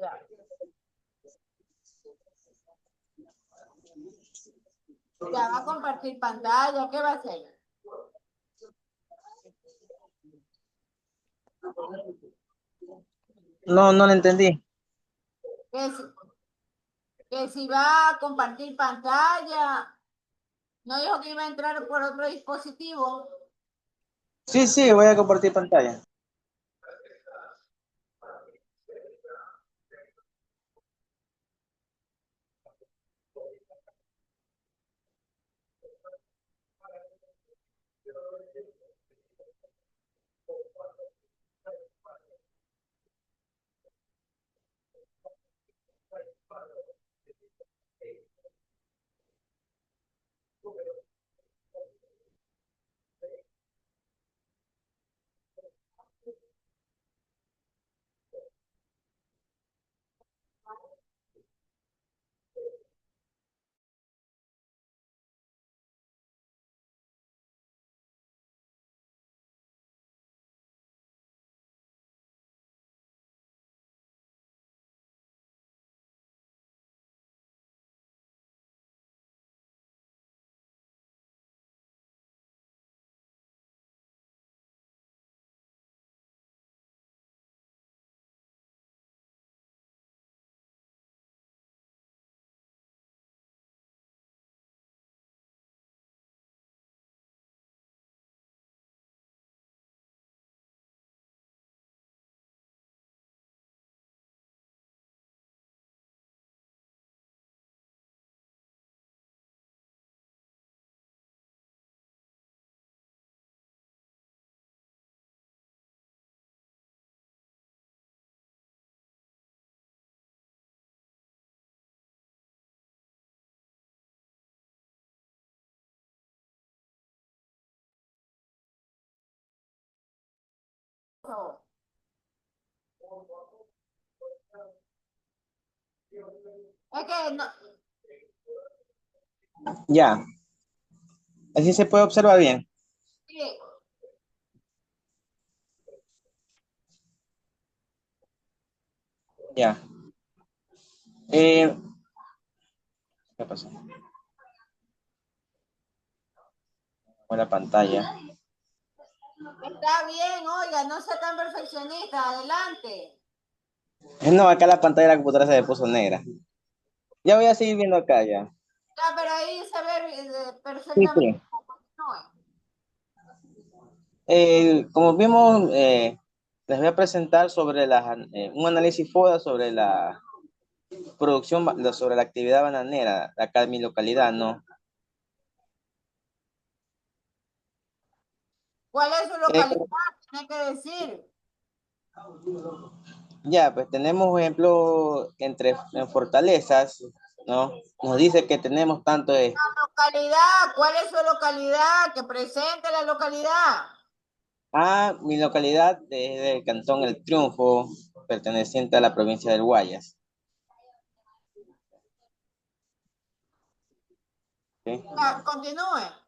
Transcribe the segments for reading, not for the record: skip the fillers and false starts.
Ya. Ya va a compartir pantalla, ¿qué va a hacer? No, no lo entendí. Que si, que si va a compartir pantalla, no dijo que iba a entrar por otro dispositivo. Sí, sí, voy a compartir pantalla. Es que no, Ya, así se puede observar bien. sí, Ya. Eh, ¿Qué pasó? Con la pantalla. está bien, oiga, no sea tan perfeccionista, adelante. No, acá la pantalla de la computadora se me puso negra. Ya voy a seguir viendo acá ya. Ya, pero ahí se ve Sí, perfectamente. sí. No, Como vimos, les voy a presentar sobre un análisis FODA sobre la producción, sobre la actividad bananera acá en mi localidad, ¿no? ¿cuál es su Eh, localidad? Tiene que decir. ya, pues tenemos ejemplo en fortalezas, ¿no? Nos dice que tenemos tanto de, Localidad, ¿cuál es su localidad? Que presente la localidad. mi localidad es del Cantón El Triunfo, perteneciente a la provincia del Guayas. ¿Sí? Ya, continúe.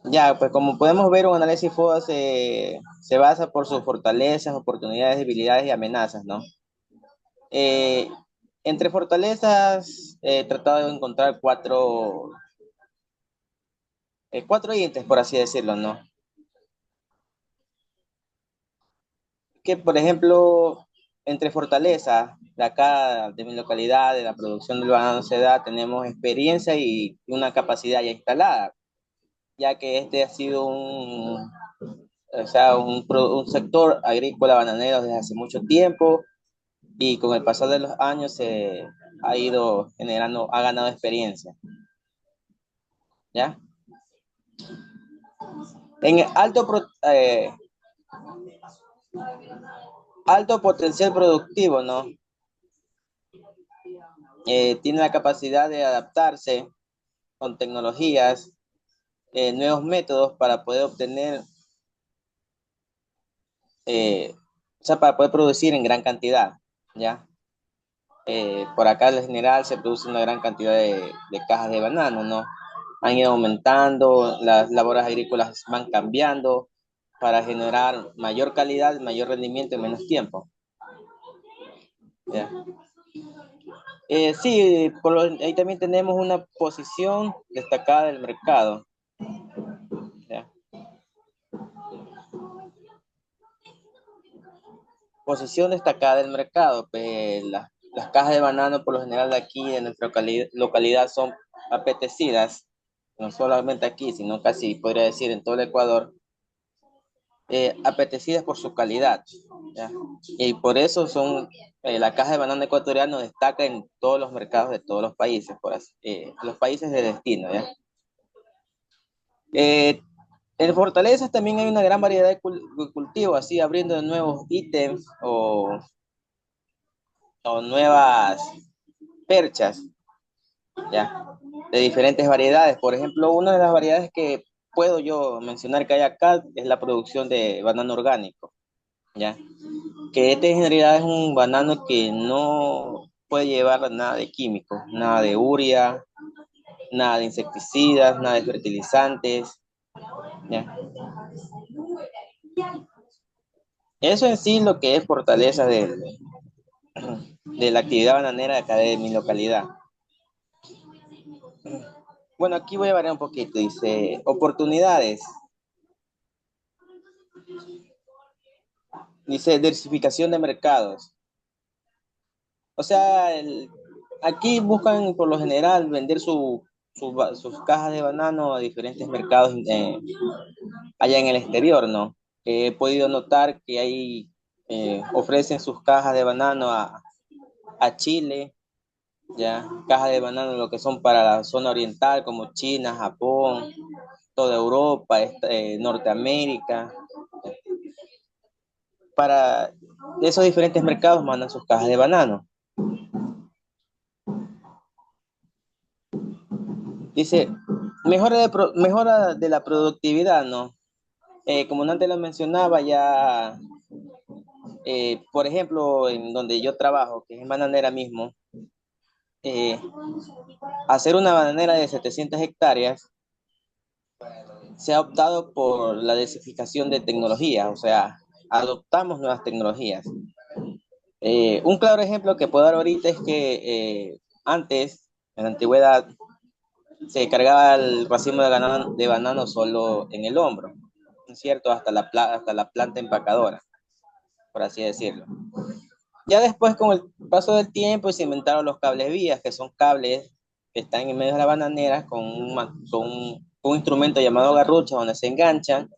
Ya, pues como podemos ver, un análisis FODA se basa por sus fortalezas, oportunidades, debilidades y amenazas, ¿no? Eh, Entre fortalezas, he tratado de encontrar cuatro ítems, por así decirlo, ¿no? Que, por ejemplo, entre fortalezas, de acá, de mi localidad, de la producción del banano se da, tenemos experiencia y una capacidad ya instalada, ya que este ha sido o sea, un sector agrícola bananero desde hace mucho tiempo y con el pasar de los años se ha ido generando, ha ganado experiencia, ¿ya? En alto potencial productivo, ¿no? Tiene la capacidad de adaptarse con tecnologías, nuevos métodos para poder obtener, o sea, para poder producir en gran cantidad, ¿ya? Por acá en general se produce una gran cantidad de cajas de banano, ¿no? Han ido aumentando, las labores agrícolas van cambiando, para generar mayor calidad, mayor rendimiento en menos tiempo. ¿Ya? Sí, ahí también tenemos una posición destacada del mercado. ¿Ya? Posición destacada del mercado. Pues, las cajas de banano por lo general de aquí en nuestra localidad son apetecidas, no solamente aquí, sino casi podría decir en todo el Ecuador, apetecidas por su calidad. ¿Ya? Y por eso son, la caja de banano ecuatoriano destaca en todos los mercados de todos los países, los países de destino. ¿Ya? Eh, en Fortaleza también hay una gran variedad de cultivos, así abriendo nuevos ítems o nuevas perchas, ¿ya? De diferentes variedades. Por ejemplo, una de las variedades que puedo yo mencionar que hay acá es la producción de banano orgánico, ¿ya? Que este en realidad es un banano que no puede llevar nada de químicos, nada de urea, nada de insecticidas, nada de fertilizantes, ¿ya? Eso en sí lo que es fortaleza de la actividad bananera de acá de mi localidad. Bueno, aquí voy a variar un poquito. Dice, oportunidades. Dice, diversificación de mercados. O sea, aquí buscan por lo general vender sus cajas de banano a diferentes mercados allá en el exterior, ¿no? He podido notar que ahí ofrecen sus cajas de banano a Chile, ya, cajas de banano lo que son para la zona oriental como China, Japón, toda Europa, Norteamérica. Para esos diferentes mercados mandan sus cajas de banano. Dice, mejora de la productividad, ¿no? Como antes lo mencionaba, ya, por ejemplo, en donde yo trabajo, que es en bananera mismo, eh, hacer una bananera de 700 hectáreas se ha optado por la densificación de tecnología, o sea, adoptamos nuevas tecnologías. Un claro ejemplo que puedo dar ahorita es que antes, en la antigüedad, se cargaba el racimo de banano solo en el hombro, ¿no es cierto? Hasta la planta empacadora, por así decirlo. Ya después, con el paso del tiempo, se inventaron los cables vías, que son cables que están en medio de la bananera con un instrumento llamado garrucha, donde se enganchan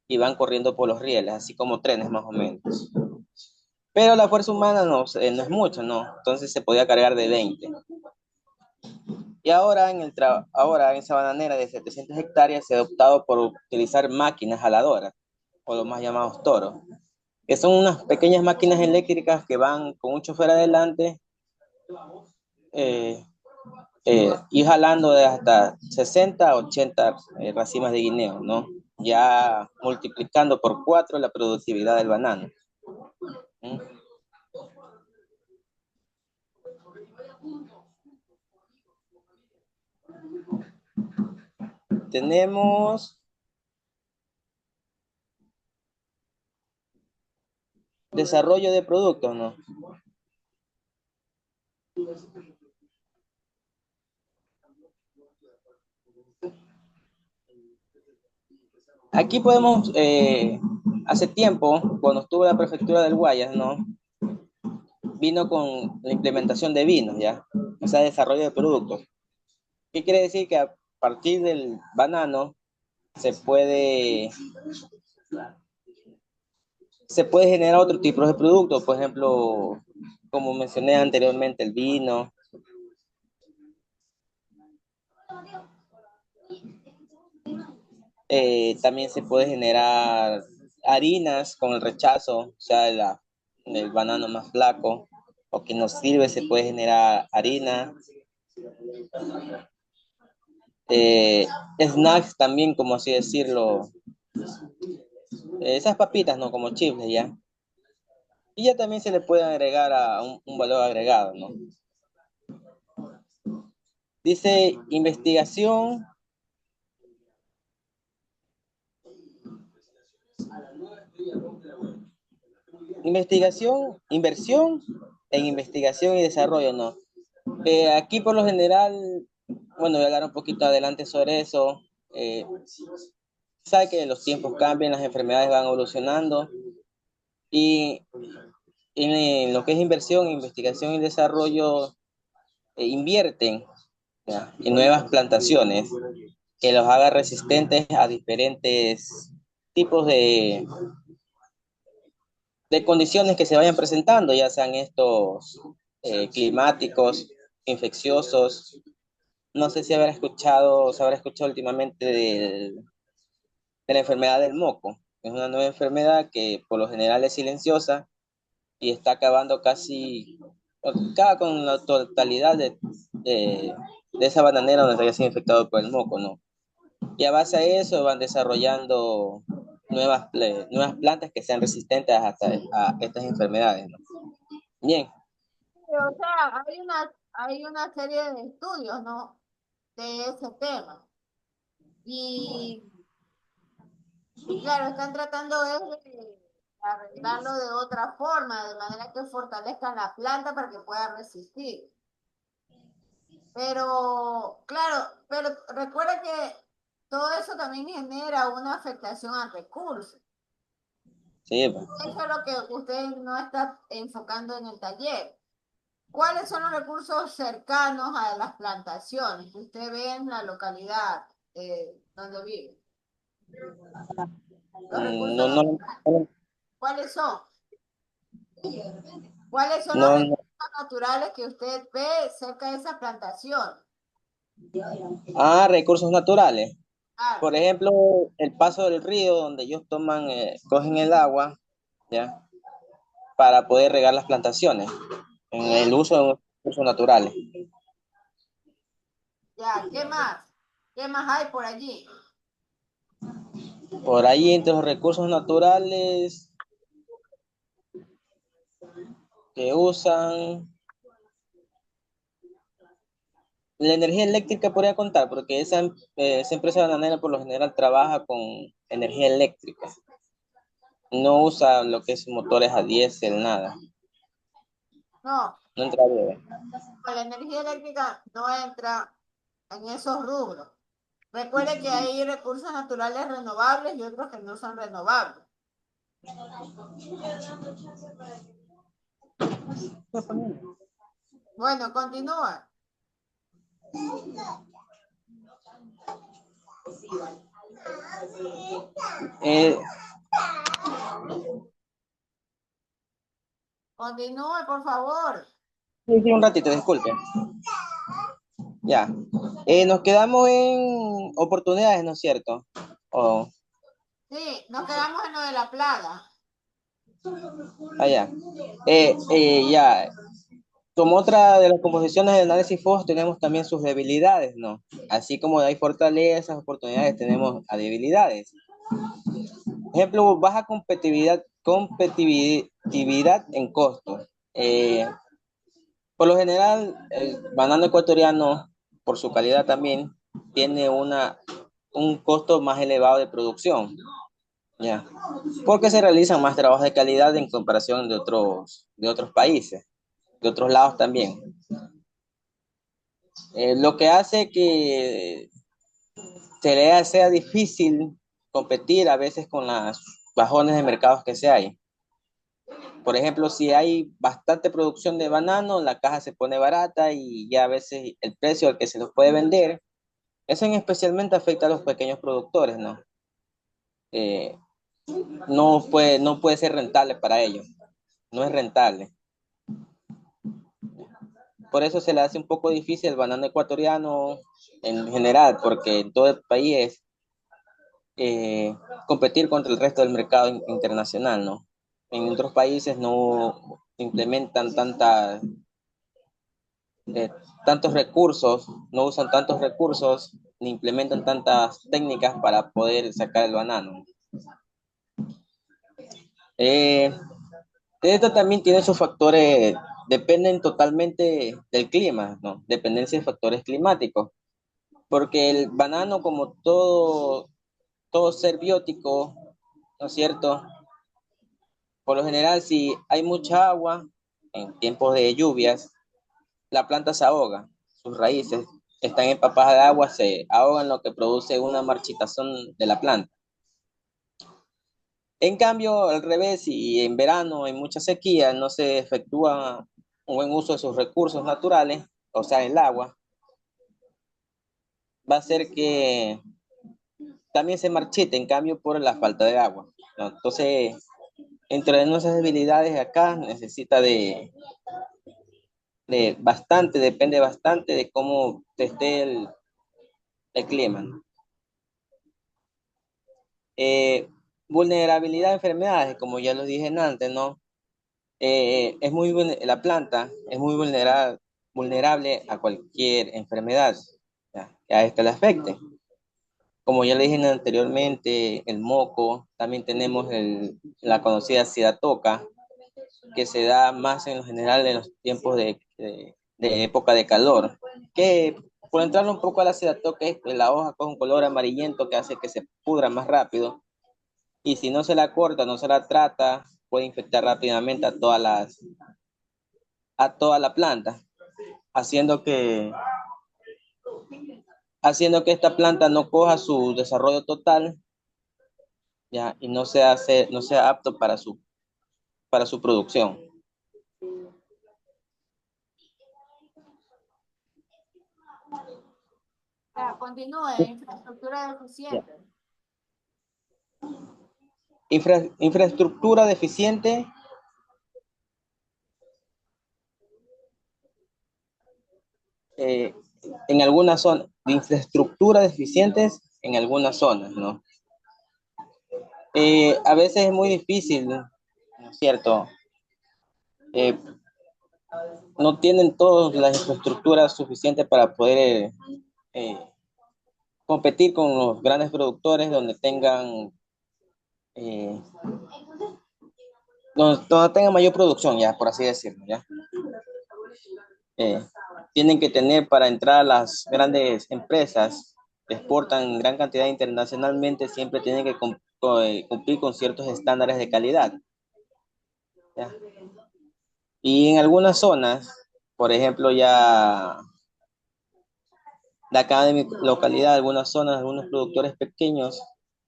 y van corriendo por los rieles, así como trenes más o menos. Pero la fuerza humana no es mucho, ¿no? Entonces se podía cargar de 20. Y ahora ahora en esa bananera de 700 hectáreas se ha optado por utilizar máquinas jaladoras, o los más llamados toros, que son unas pequeñas máquinas eléctricas que van con un chofer adelante eh, y jalando de hasta 60 a 80 racimos de guineo, ¿no? Ya multiplicando por 4 la productividad del banano. ¿Mm? Tenemos desarrollo de productos, ¿no? Aquí podemos, hace tiempo, cuando estuvo la prefectura del Guayas, ¿no? Vino con la implementación de vinos, ¿ya? O sea, desarrollo de productos. ¿Qué quiere decir? Que a partir del banano se puede, se puede generar otro tipo de productos, por ejemplo, como mencioné anteriormente, el vino. También se puede generar harinas con el rechazo, o sea, el banano más flaco, o que nos sirve, se puede generar harina. Eh, Snacks también, como así decirlo, esas papitas, ¿no? Como chifles, ¿ya? Y ya también se le puede agregar a un valor agregado, ¿no? Dice investigación Investigación, inversión en investigación y desarrollo, ¿no? Aquí por lo general, bueno, voy a hablar un poquito adelante sobre eso. Sabe que los tiempos cambian, las enfermedades van evolucionando y en lo que es inversión, investigación y desarrollo, invierten, ¿ya?, en nuevas plantaciones que los haga resistentes a diferentes tipos de condiciones que se vayan presentando, ya sean estos climáticos, infecciosos. No sé si se habrá escuchado últimamente de la enfermedad del moco. Es una nueva enfermedad que por lo general es silenciosa y está acabando casi, acaba con la totalidad de esa bananera donde está sido infectado por el moco, ¿no? Y a base de eso van desarrollando nuevas plantas que sean resistentes a estas enfermedades, ¿no? Bien. O sea, hay una serie de estudios, ¿no? De ese tema. Y, y claro, están tratando de arreglarlo de otra forma, de manera que fortalezcan la planta para que pueda resistir. Pero, claro, pero recuerda que todo eso también genera una afectación al recurso. Sí, pues. Eso es lo que usted no está enfocando en el taller. ¿Cuáles son los recursos cercanos a las plantaciones que usted ve en la localidad donde vive? Los recursos No, no, naturales. ¿Cuáles son? ¿Cuáles son los no, no. recursos naturales que usted ve cerca de esa plantación? Ah, recursos naturales. Claro. Por ejemplo, el paso del río donde ellos cogen el agua, ¿ya? Para poder regar las plantaciones, en el ¿Qué? uso de recursos naturales. Ya, ¿qué más? ¿Qué más hay por allí? Por ahí, entre los recursos naturales que usan, la energía eléctrica podría contar, porque esa empresa bananera por lo general trabaja con energía eléctrica. No usa lo que es motores a diésel, nada. No, No entraría. la energía eléctrica no entra en esos rubros. Recuerde que hay recursos naturales renovables y otros que no son renovables. Bueno, continúa. Eh, Continúe, por favor. sí, sí, un ratito, disculpe. Ya. Nos quedamos en oportunidades, ¿no es cierto? Oh, Sí, nos quedamos en lo de la plaga. allá. Ya. Como otra de las composiciones del análisis FOS, tenemos también sus debilidades, ¿no? Así como hay fortalezas, oportunidades, tenemos a debilidades. Ejemplo, baja competitividad en costos. Por lo general, el banano ecuatoriano, por su calidad también, tiene un costo más elevado de producción, ¿ya? Porque se realizan más trabajos de calidad en comparación de otros países, de otros lados también. Lo que hace que sea difícil competir a veces con las bajones de mercados que se hay. Por ejemplo, si hay bastante producción de banano, la caja se pone barata y ya a veces el precio al que se los puede vender, eso en especialmente afecta a los pequeños productores, ¿no? Eh, no puede ser rentable para ellos, no es rentable. Por eso se le hace un poco difícil el banano ecuatoriano en general, porque en todo el país es competir contra el resto del mercado internacional, ¿no? En otros países no implementan eh, tantos recursos, no usan tantos recursos, ni implementan tantas técnicas para poder sacar el banano. Eh, Esto también tiene sus factores, dependen totalmente del clima, ¿no? Dependencia de factores climáticos, porque el banano, como todo ser biótico, ¿no es cierto? Por lo general, si hay mucha agua en tiempos de lluvias, la planta se ahoga, sus raíces están empapadas de agua, se ahogan, lo que produce una marchitación de la planta. En cambio, al revés, si en verano hay mucha sequía, no se efectúa un buen uso de sus recursos naturales, o sea, el agua, va a ser que también se marchite, en cambio, por la falta de agua, ¿no? Entonces, entre nuestras debilidades acá necesita de bastante, depende bastante de cómo esté el clima, ¿no? Eh, Vulnerabilidad a enfermedades, como ya lo dije antes, ¿no? La planta es muy vulnerable a cualquier enfermedad, ¿ya? Que a esta le afecte. Como ya le dije anteriormente, el moco, también tenemos la conocida sidatoca, que se da más en lo general en los tiempos de época de calor, que por entrar un poco a la sidatoca es que la hoja con un color amarillento que hace que se pudra más rápido, y si no se la corta, no se la trata, puede infectar rápidamente a toda la planta, haciendo que, haciendo que esta planta no coja su desarrollo total, ya, y no sea apto para su producción. Continúe, infraestructura Ya. deficiente. Infraestructura deficiente, eh, en algunas zonas, de infraestructura deficientes en algunas zonas, ¿no? A veces es muy difícil, ¿no es cierto? Eh, no tienen todas las infraestructuras suficientes para poder eh, competir con los grandes productores donde tengan, eh, donde tengan mayor producción, ya, por así decirlo, ya. Eh, Tienen que tener para entrar a las grandes empresas que exportan gran cantidad internacionalmente, siempre tienen que cumplir con ciertos estándares de calidad, ¿ya? Y en algunas zonas, por ejemplo, ya de acá de mi localidad, algunas zonas, algunos productores pequeños,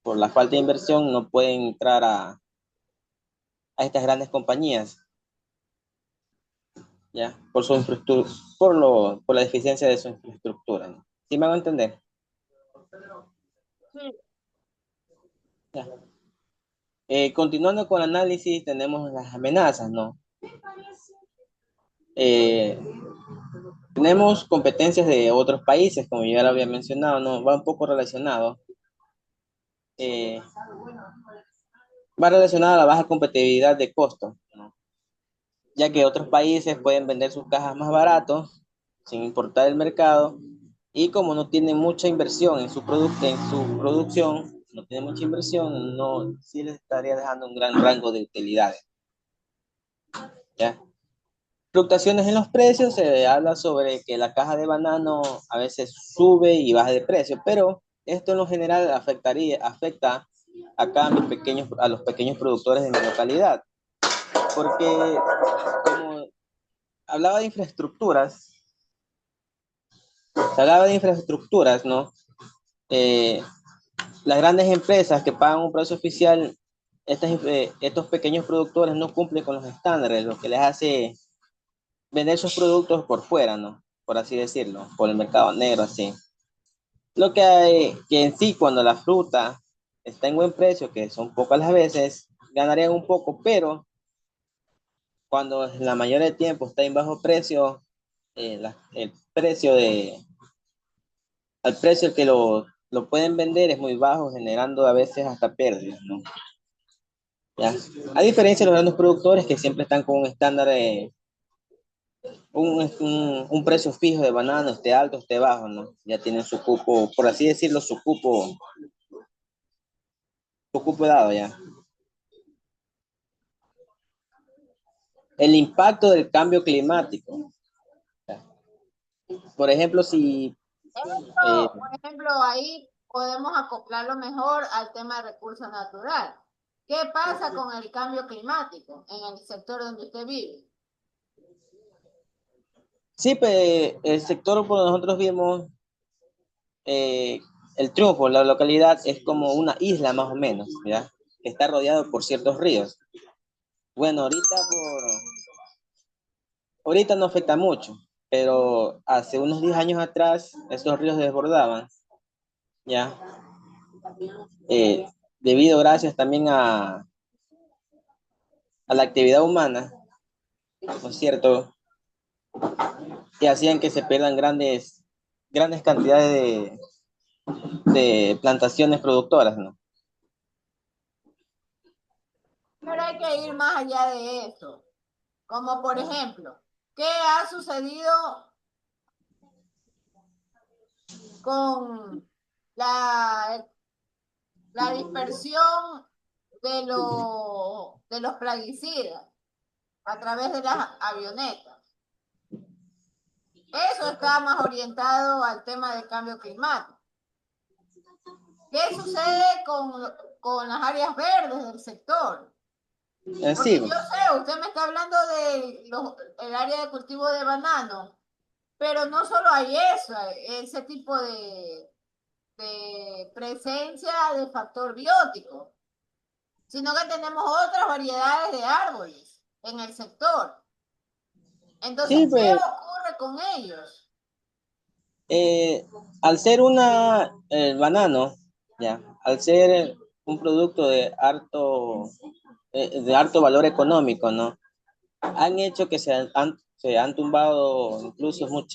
por la falta de inversión, no pueden entrar a estas grandes compañías, ¿ya? Por su infraestructura, por la deficiencia de su infraestructura, ¿no? ¿Sí me van a entender? Sí. Ya. Continuando con el análisis, tenemos las amenazas, ¿no? Eh, Tenemos competencias de otros países, como ya lo había mencionado, ¿no? Va un poco relacionado. Eh, Va relacionado a la baja competitividad de costos, ¿no? Ya que otros países pueden vender sus cajas más baratos sin importar el mercado, y como no tienen mucha inversión en su producto, en su producción, no tienen mucha inversión, no, sí les estaría dejando un gran rango de utilidades, ¿ya? Fluctuaciones en los precios, se habla sobre que la caja de banano a veces sube y baja de precio, pero esto en lo general afecta acá a los pequeños productores de mi localidad, porque como hablaba de infraestructuras, se hablaba de infraestructuras, ¿no? Eh, las grandes empresas que pagan un precio oficial, estos pequeños productores no cumplen con los estándares, lo que les hace vender sus productos por fuera, ¿no? Por así decirlo, por el mercado negro, así. Lo que hay que en sí, cuando la fruta está en buen precio, que son pocas las veces, ganarían un poco, pero cuando la mayoría del tiempo está en bajo precio, el precio al precio que lo pueden vender es muy bajo, generando a veces hasta pérdidas, ¿no? ¿Ya? A diferencia de los grandes productores que siempre están con un estándar de un precio fijo de banano, esté alto, esté bajo, ¿no? Ya tienen su cupo, por así decirlo, su cupo dado ya. El impacto del cambio climático. Por ejemplo, si eh, Esto, por ejemplo, ahí podemos acoplarlo mejor al tema de recursos naturales. ¿Qué pasa con el cambio climático en el sector donde usted vive? Sí, pues el sector por donde nosotros vimos, eh, el Triunfo, la localidad es como una isla más o menos, ¿ya? Que está rodeado por ciertos ríos. Bueno, ahorita no afecta mucho, pero hace unos 10 años atrás estos ríos se desbordaban, ¿ya? Eh, Debido gracias también a la actividad humana, ¿no es cierto? Que hacían que se pierdan grandes cantidades de plantaciones productoras, ¿no? Pero hay que ir más allá de eso. Como por ejemplo, ¿qué ha sucedido con la, la dispersión de los plaguicidas a través de las avionetas? Eso está más orientado al tema del cambio climático. ¿Qué sucede con las áreas verdes del sector? Porque Sí, yo sé, usted me está hablando de el área de cultivo de banano, pero no solo hay eso, ese tipo de presencia de factor biótico, sino que tenemos otras variedades de árboles en el sector. Entonces, sí, ¿qué pues, ocurre con ellos? al ser el banano, ya, al ser un producto de harto valor económico, ¿no? Han hecho que se han tumbado incluso o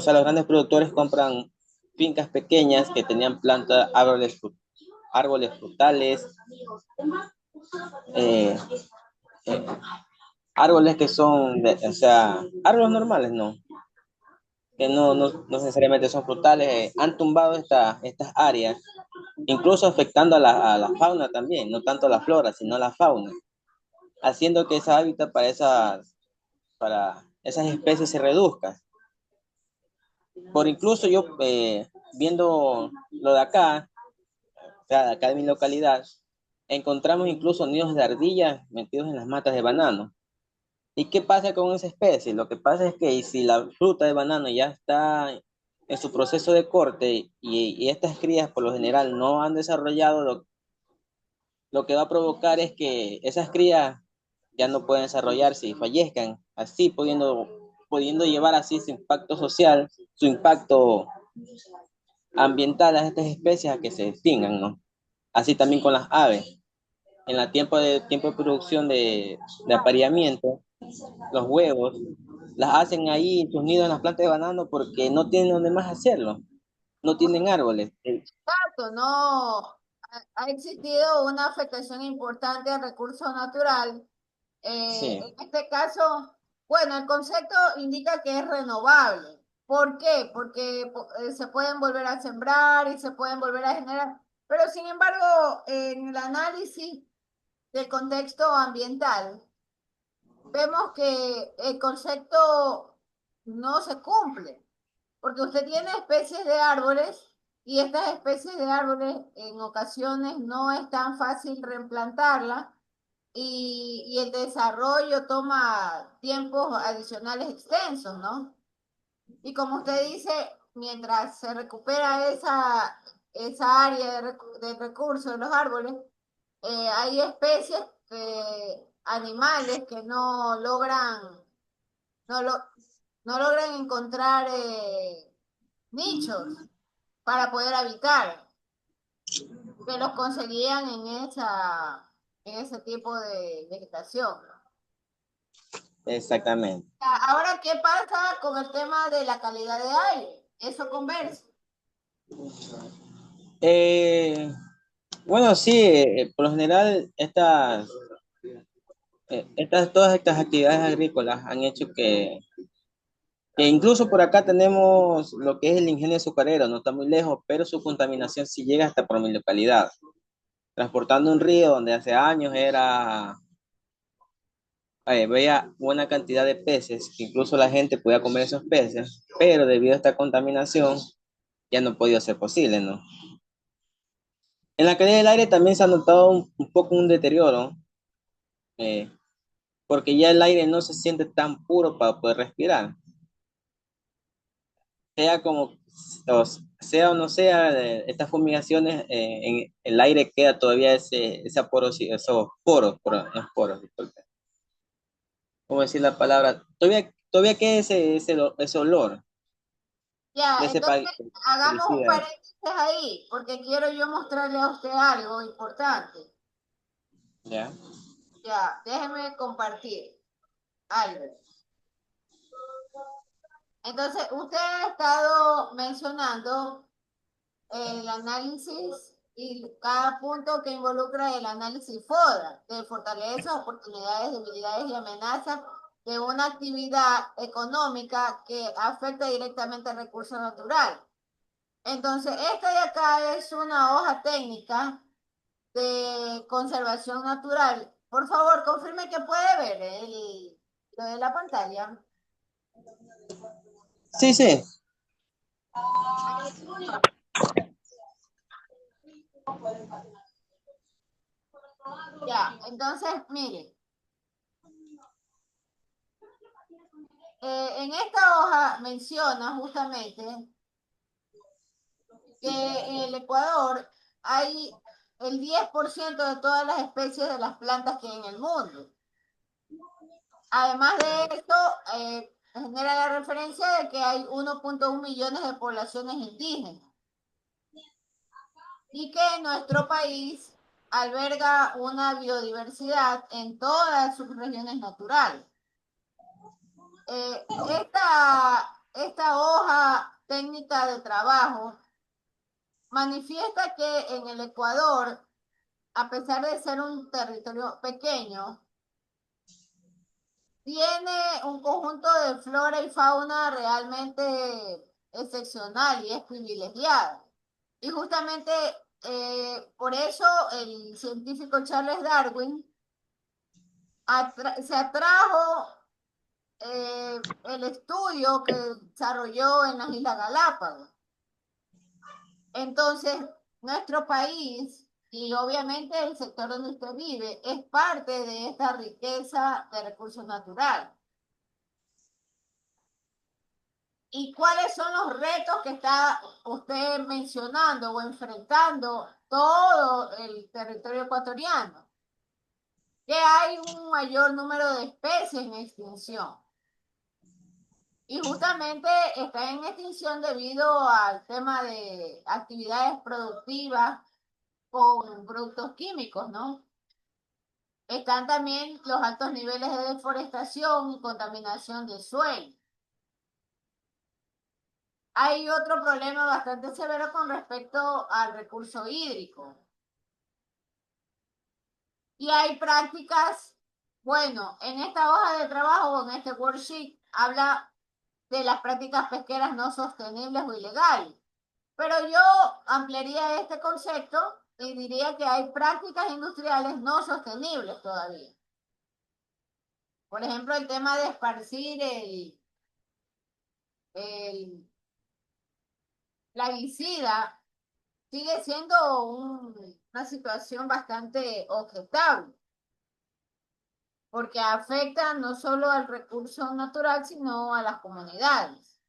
sea, los grandes productores compran fincas pequeñas que tenían plantas, árboles frutales, eh, eh, árboles que son, o sea, árboles normales, ¿no? Que no necesariamente son frutales, han tumbado estas áreas, incluso afectando a la fauna también, no tanto a la flora, sino a la fauna, haciendo que esa hábitat para esas especies se reduzca. Por incluso yo, viendo lo de acá, o sea, de acá de mi localidad, encontramos incluso nidos de ardillas metidos en las matas de banano. ¿Y qué pasa con esa especie? Lo que pasa es que si la fruta de banano ya está en su proceso de corte y estas crías por lo general no han desarrollado, lo que va a provocar es que esas crías ya no pueden desarrollarse y fallezcan, así pudiendo llevar así su impacto social, su impacto ambiental a estas especies a que se extingan, ¿no? Así también con las aves. En la tiempo de producción de apareamiento, los huevos, las hacen ahí en sus nidos en las plantas de banano porque no tienen donde más hacerlo, no tienen árboles. Exacto, no ha existido una afectación importante al recurso natural. Sí, En este caso, bueno, el concepto indica que es renovable. ¿Por qué? Porque se pueden volver a sembrar y se pueden volver a generar. Pero sin embargo, en el análisis del contexto ambiental, vemos que el concepto no se cumple, porque usted tiene especies de árboles y estas especies de árboles en ocasiones no es tan fácil reimplantarlas y el desarrollo toma tiempos adicionales extensos, ¿no? Y como usted dice, mientras se recupera esa área de recursos de los árboles, hay especies, animales que no, lo- no logran encontrar nichos para poder habitar, que los conseguían en ese tipo de vegetación. exactamente. Ahora, ¿qué pasa con el tema de la calidad de aire? Eso conversa. Eh, bueno, sí, por lo general todas estas actividades agrícolas han hecho que incluso por acá tenemos lo que es el ingenio azucarero, no está muy lejos, pero su contaminación sí llega hasta por mi localidad, transportando un río donde hace años veía buena cantidad de peces, que incluso la gente podía comer esos peces, pero debido a esta contaminación ya no podía ser posible, ¿no? En la calidad del aire también se ha notado un poco un deterioro, eh, porque ya el aire no se siente tan puro para poder respirar. Sea como, sea o no sea, estas fumigaciones, en el aire queda todavía esa porosidad, esos poros, no es poros, disculpe. ¿Cómo decir la palabra? Todavía queda ese olor de Ya, ese entonces hagamos un pesticida. paréntesis ahí, porque quiero yo mostrarle a usted algo importante. ¿Ya? Ya, déjeme compartir algo. Entonces, usted ha estado mencionando el análisis y cada punto que involucra el análisis FODA, de fortalezas, oportunidades, debilidades y amenazas de una actividad económica que afecta directamente al recurso natural. Entonces, esta de acá es una hoja técnica de conservación natural. Por favor, confirme que puede ver lo de la pantalla. Sí, sí. Ya, entonces, mire, en esta hoja menciona justamente que en el Ecuador hay el 10% de todas las especies de las plantas que hay en el mundo. Además de esto, genera la referencia de que hay 1.1 millones de poblaciones indígenas y que nuestro país alberga una biodiversidad en todas sus regiones naturales. Esta hoja técnica de trabajo manifiesta que en el Ecuador, a pesar de ser un territorio pequeño, tiene un conjunto de flora y fauna realmente excepcional y es privilegiada. Y justamente por eso el científico Charles Darwin se atrajo el estudio que desarrolló en las Islas Galápagos. Entonces, nuestro país y obviamente el sector donde usted vive es parte de esta riqueza de recursos naturales. ¿Y cuáles son los retos que está usted mencionando o enfrentando todo el territorio ecuatoriano? Que hay un mayor número de especies en extinción. Y justamente está en extinción debido al tema de actividades productivas con productos químicos, ¿no? Están también los altos niveles de deforestación y contaminación del suelo. Hay otro problema bastante severo con respecto al recurso hídrico. Y hay prácticas, bueno, en esta hoja de trabajo o en este worksheet habla de las prácticas pesqueras no sostenibles o ilegales. Pero yo ampliaría este concepto y diría que hay prácticas industriales no sostenibles todavía. Por ejemplo, el tema de esparcir el plaguicida sigue siendo una situación bastante objetable, porque afecta no solo al recurso natural, sino a las comunidades.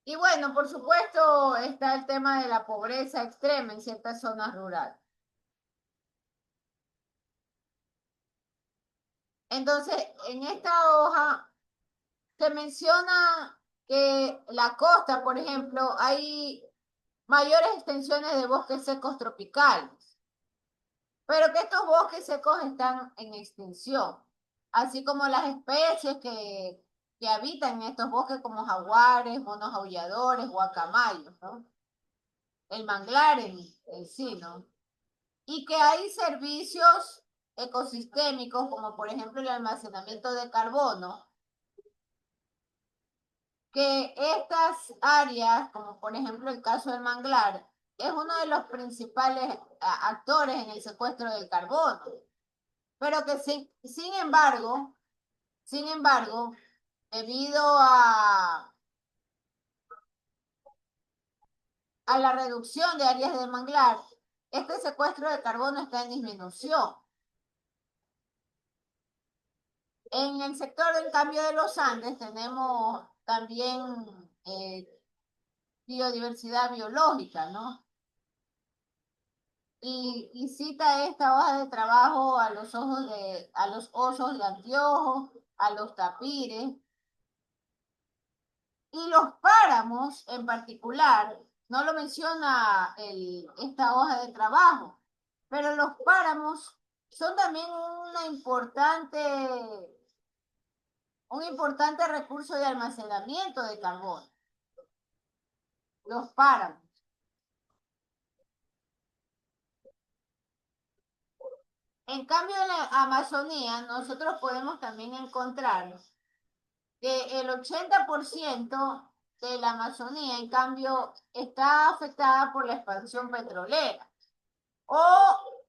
Y bueno, por supuesto, está el tema de la pobreza extrema en ciertas zonas rurales. Entonces, en esta hoja se menciona que la costa, por ejemplo, hay mayores extensiones de bosques secos tropicales, pero que estos bosques secos están en extinción, así como las especies que habitan en estos bosques como jaguares, monos aulladores, guacamayos, ¿no? El manglar en sí, ¿no? Y que hay servicios ecosistémicos como por ejemplo el almacenamiento de carbono, que estas áreas, como por ejemplo el caso del manglar, es uno de los principales actores en el secuestro del carbono, pero que sin embargo, debido a la reducción de áreas de manglar, este secuestro de carbono está en disminución. En el sector del cambio de los Andes tenemos también biodiversidad biológica, ¿no? Y cita esta hoja de trabajo a los osos de anteojos, a los tapires, y los páramos en particular, no lo menciona esta hoja de trabajo, pero los páramos son también un importante recurso de almacenamiento de carbono. Los páramos. En cambio, en la Amazonía, nosotros podemos también encontrar que el 80% de la Amazonía, en cambio, está afectada por la expansión petrolera o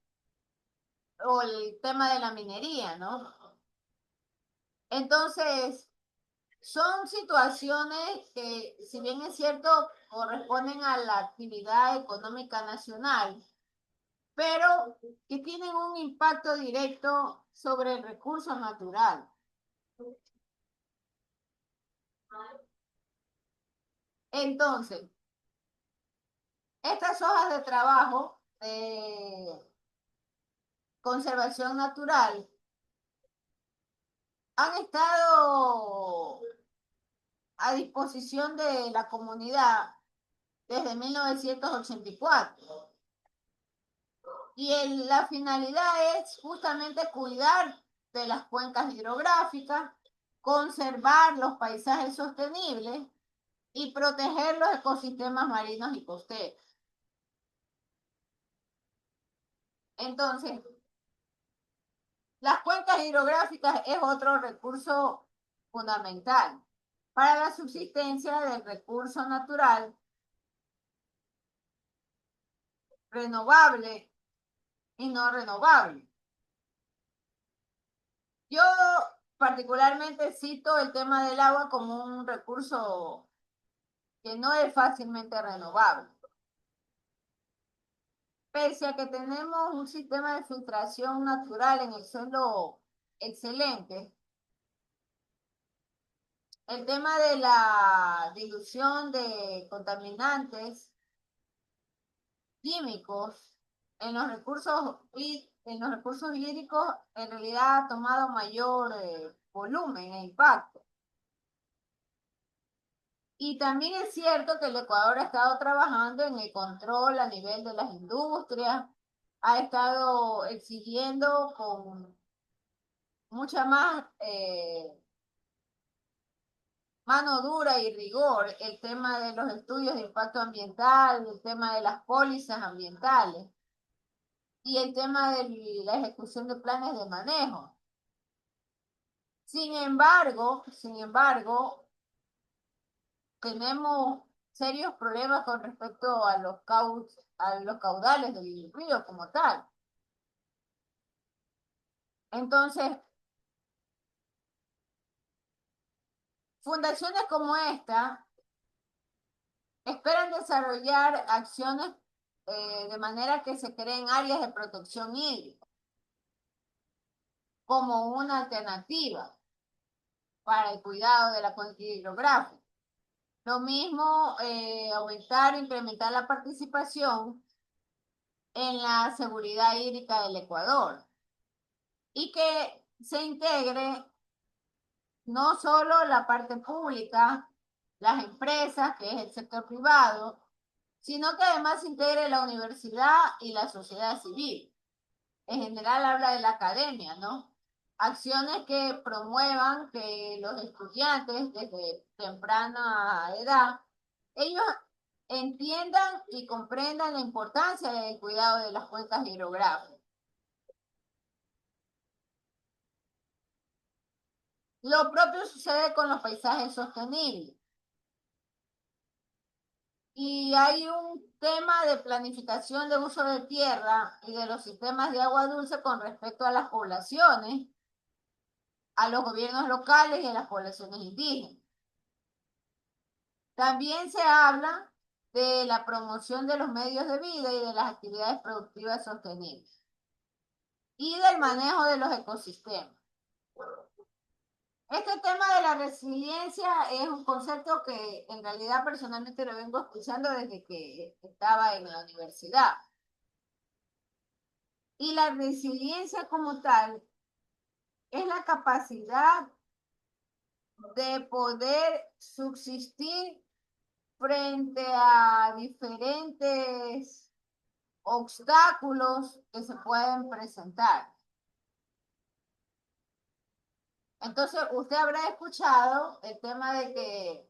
el tema de la minería, ¿no? Entonces, son situaciones que, si bien es cierto, corresponden a la actividad económica nacional, pero que tienen un impacto directo sobre el recurso natural. Entonces, estas hojas de trabajo de conservación natural han estado a disposición de la comunidad desde 1984. Y la finalidad es justamente cuidar de las cuencas hidrográficas, conservar los paisajes sostenibles y proteger los ecosistemas marinos y costeros. Entonces, las cuencas hidrográficas es otro recurso fundamental para la subsistencia del recurso natural renovable y no renovable. Yo particularmente cito el tema del agua como un recurso que no es fácilmente renovable. Pese a que tenemos un sistema de filtración natural en el suelo excelente, el tema de la dilución de contaminantes químicos en los recursos hídricos en realidad ha tomado mayor volumen e impacto. Y también es cierto que el Ecuador ha estado trabajando en el control a nivel de las industrias, ha estado exigiendo con mucha más mano dura y rigor el tema de los estudios de impacto ambiental, el tema de las pólizas ambientales y el tema de la ejecución de planes de manejo. Sin embargo, tenemos serios problemas con respecto a a los caudales del río como tal. Entonces, fundaciones como esta esperan desarrollar acciones de manera que se creen áreas de protección hídrica como una alternativa para el cuidado de la cuenca hidrográfica. Lo mismo, aumentar o incrementar la participación en la seguridad hídrica del Ecuador y que se integre no solo la parte pública, las empresas, que es el sector privado, sino que además se integre la universidad y la sociedad civil. En general habla de la academia, ¿no? Acciones que promuevan que los estudiantes desde temprana edad, ellos entiendan y comprendan la importancia del cuidado de las cuencas hidrográficas. Lo propio sucede con los paisajes sostenibles. Y hay un tema de planificación de uso de tierra y de los sistemas de agua dulce con respecto a las poblaciones, a los gobiernos locales y a las poblaciones indígenas. También se habla de la promoción de los medios de vida y de las actividades productivas sostenibles y del manejo de los ecosistemas. Este tema de la resiliencia es un concepto que en realidad personalmente lo vengo escuchando desde que estaba en la universidad. Y la resiliencia como tal es la capacidad de poder subsistir frente a diferentes obstáculos que se pueden presentar. Entonces, usted habrá escuchado el tema de que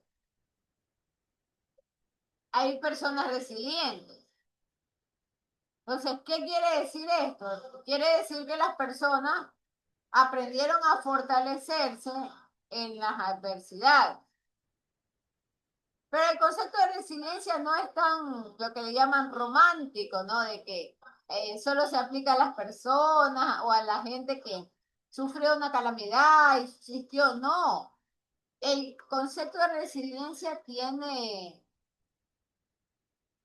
hay personas resilientes. Entonces, ¿qué quiere decir esto? Quiere decir que las personas aprendieron a fortalecerse en las adversidades. Pero el concepto de resiliencia no es tan, lo que le llaman romántico, ¿no? De que solo se aplica a las personas o a la gente que sufrió una calamidad y subsistió. No. El concepto de resiliencia tiene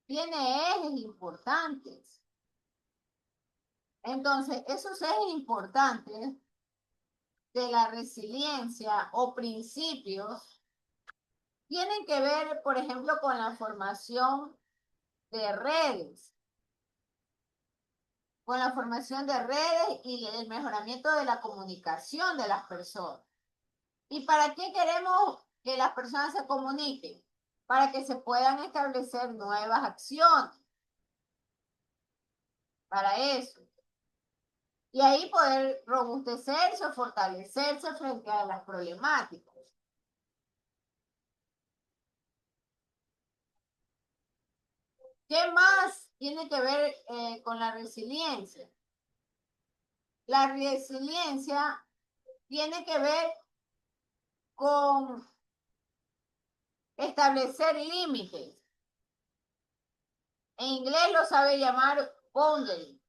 ejes importantes. Entonces, esos ejes importantes de la resiliencia o principios tienen que ver, por ejemplo, con la formación de redes, y el mejoramiento de la comunicación de las personas. ¿Y para qué queremos que las personas se comuniquen? Para que se puedan establecer nuevas acciones. Para eso. Y ahí poder robustecerse o fortalecerse frente a las problemáticas. ¿Qué más tiene que ver con la resiliencia? La resiliencia tiene que ver con establecer límites. En inglés lo sabe llamar boundary,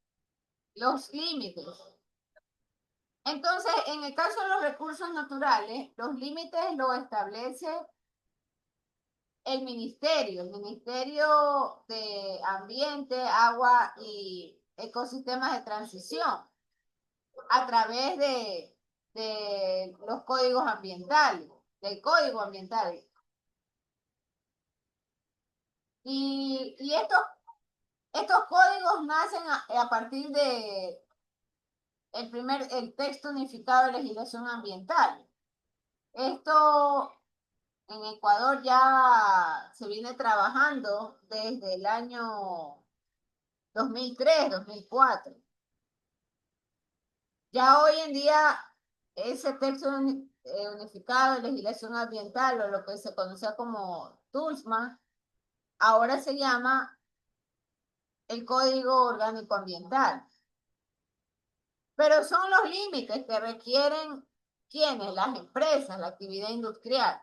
los límites. Entonces, en el caso de los recursos naturales, los límites los establece el Ministerio de Ambiente, Agua y Ecosistemas de Transición, a través de los códigos ambientales, del Código Ambiental. Y estos códigos nacen a partir de el texto unificado de legislación ambiental. Esto en Ecuador ya se viene trabajando desde el año 2003, 2004. Ya hoy en día ese texto unificado de legislación ambiental, o lo que se conocía como TULSMA, ahora se llama el Código Orgánico Ambiental. Pero son los límites que requieren quienes, las empresas, la actividad industrial.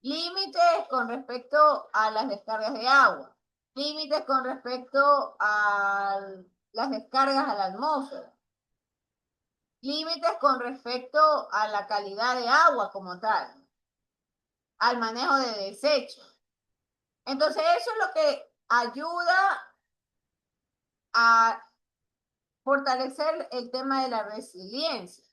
Límites con respecto a las descargas de agua, límites con respecto a las descargas a la atmósfera, límites con respecto a la calidad de agua como tal, al manejo de desechos. Entonces eso es lo que ayuda a fortalecer el tema de la resiliencia.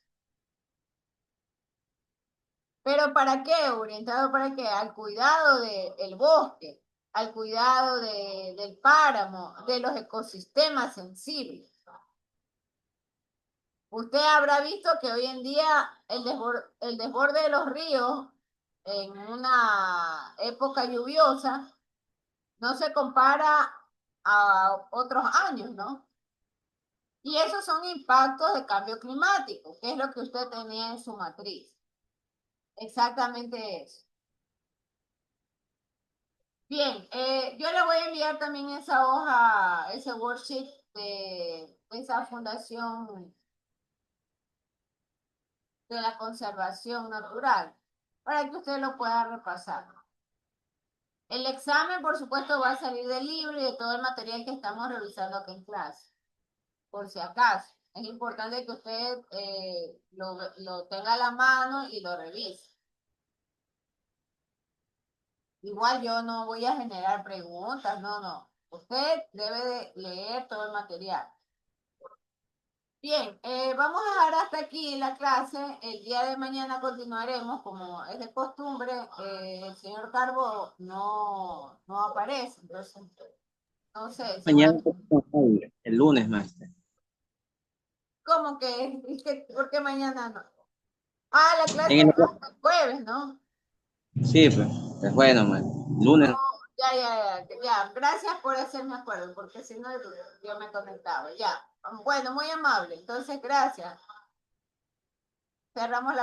¿Pero para qué? ¿Orientado para qué? Al cuidado del bosque, al cuidado del páramo, de los ecosistemas sensibles. Usted habrá visto que hoy en día el desborde de los ríos en una época lluviosa no se compara a otros años, ¿no? Y esos son impactos de cambio climático, que es lo que usted tenía en su matriz. Exactamente eso. Bien, yo le voy a enviar también esa hoja, ese worksheet de esa fundación de la conservación natural, para que usted lo pueda repasar. El examen, por supuesto, va a salir del libro y de todo el material que estamos revisando aquí en clase, por si acaso. Es importante que usted lo tenga a la mano y lo revise. igual yo no voy a generar preguntas, no, no. Usted debe de leer todo el material. Bien, vamos a dejar hasta aquí la clase. El día de mañana continuaremos, como es de costumbre. El señor Carbo no aparece, entonces, no sé, Mañana, seguramente. el lunes, maestra. ¿Cómo que? ¿Y por qué mañana no? Ah, la clase En es el- hasta el jueves, ¿no? sí, pues, es bueno, maestra. No, Lunes. ya. Gracias por hacerme acuerdo, porque si no, yo me conectaba. Ya. Bueno, muy amable. Entonces, gracias. Cerramos la